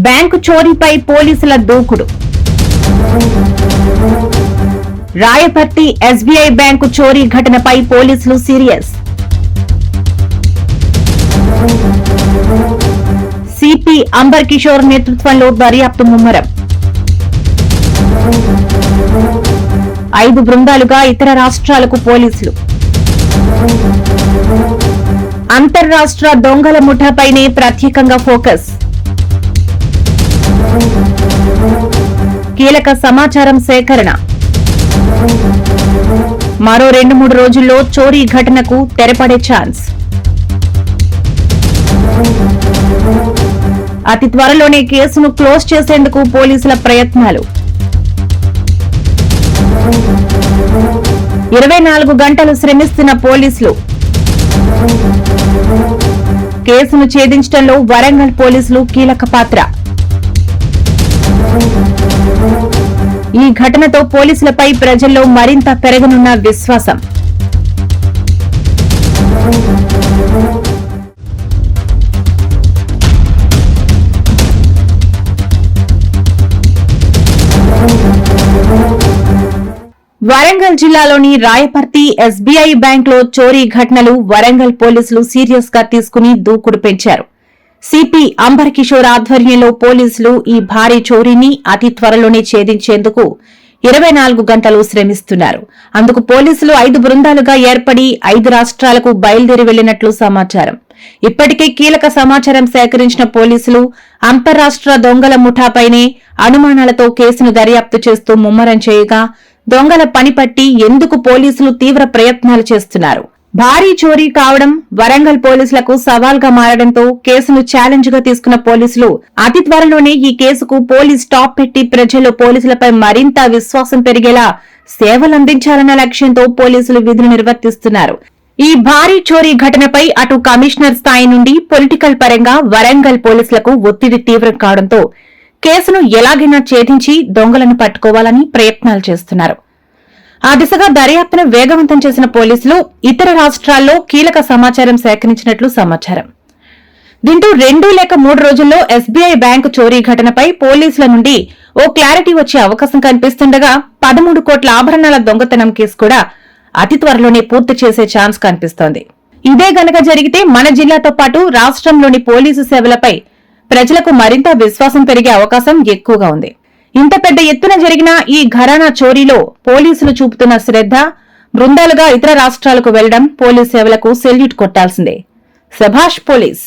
Bank చోరీపై పోలీసుల దూకుడు. Rayaparthi SBI bank చోరీ ఘటనపై పోలీసులు సీరియస్. సిపి అంబర్ కిషోర్ నేతృత్వంలో దర్యాప్తు ముమ్మరం. 5 బృందాలుగా ఇతర రాష్ట్రాలకు పోలీసులు. అంతర్రాష్ట్ర దొంగల ముఠాపైనే ప్రత్యేకంగా ఫోకస్. కీలక సమాచారం సేకరణ. మరో 2-3 రోజుల్లో చోరీ ఘటనకు తెరపడే ఛాన్స్. అతి త్వరలోనే కేసును క్లోజ్ చేసేందుకు పోలీసుల ప్రయత్నాలు. 24 గంటలు శ్రమిస్తున్న పోలీసులు. కేసును ఛేదించడంలో వరంగల్ పోలీసులు కీలక పాత్ర. ఈ ఘటనతో పోలీసులపై ప్రజల్లో మరింత పెరగనున్న విశ్వాసం. వరంగల్ జిల్లాలోని రాయపర్తి ఎస్బీఐ బ్యాంకులో చోరీ ఘటనలు వరంగల్ పోలీసులు సీరియస్ గా తీసుకుని దూకుడు పెంచారు. సిపి అంబర్ కిషోర్ ఆధ్వర్యంలో పోలీసులు ఈ భారీ చోరీని అతి త్వరలోనే ఛేదించేందుకు 24 గంటలు శ్రమిస్తున్నారు. అందుకు పోలీసులు 5 బృందాలుగా ఏర్పడి 5 రాష్ట్రాలకు బయలుదేరి వెళ్లినట్లు సమాచారం. ఇప్పటికే కీలక సమాచారం సేకరించిన పోలీసులు అంతర్రాష్ట్ర దొంగల ముఠాపైనే అనుమానాలతో కేసును దర్యాప్తు చేస్తూ ముమ్మరం చేయగా దొంగల పనిపట్టి ఎందుకు పోలీసులు తీవ్ర ప్రయత్నాలు చేస్తున్నారు. భారీ చోరీ కావడం వరంగల్ పోలీసులకు సవాల్గా మారడంతో కేసును ఛాలెంజ్ గా తీసుకున్న పోలీసులు అతి త్వరలోనే ఈ కేసుకు పోలీస్ స్టాప్ పెట్టి ప్రజలు పోలీసులపై మరింత విశ్వాసం పెరిగేలా సేవలందించాలన్న లక్ష్యంతో పోలీసులు విధులు నిర్వర్తిస్తున్నారు. ఈ భారీ చోరీ ఘటనపై అటు కమిషనర్ స్థాయి నుండి పొలిటికల్ పరంగా వరంగల్ పోలీసులకు ఒత్తిడి తీవ్రం కావడంతో కేసును ఎలాగైనా ఛేదించి దొంగలను పట్టుకోవాలని ప్రయత్నాలు చేస్తున్నారు. ఆ దిశగా దర్యాప్తును వేగవంతం చేసిన పోలీసులు ఇతర రాష్ట్రాల్లో కీలక సమాచారం సేకరించినట్లు సమాచారం. దీంతో 2 లేక 3 రోజుల్లో ఎస్బీఐ బ్యాంకు చోరీ ఘటనపై పోలీసుల నుండి ఓ క్లారిటీ వచ్చే అవకాశం కనిపిస్తుండగా 13 కోట్ల ఆభరణాల దొంగతనం కేసు కూడా అతి త్వరలోనే పూర్తి చేసే ఛాన్స్ కనిపిస్తోంది. ఇదే గనక జరిగితే మన జిల్లాతో పాటు రాష్ట్రంలోని పోలీసు సేవలపై ప్రజలకు మరింత విశ్వాసం పెరిగే అవకాశం ఎక్కువగా ఉంది. ఇంత పెద్ద ఎత్తున జరిగిన ఈ ఘరానా చోరీలో పోలీసులు చూపుతున్న శ్రద్ధ, బృందాలుగా ఇతర రాష్ట్రాలకు వెళ్లడం పోలీసు సేవలకు సెల్యూట్ కొట్టాల్సిందే. శభాష్ పోలీస్.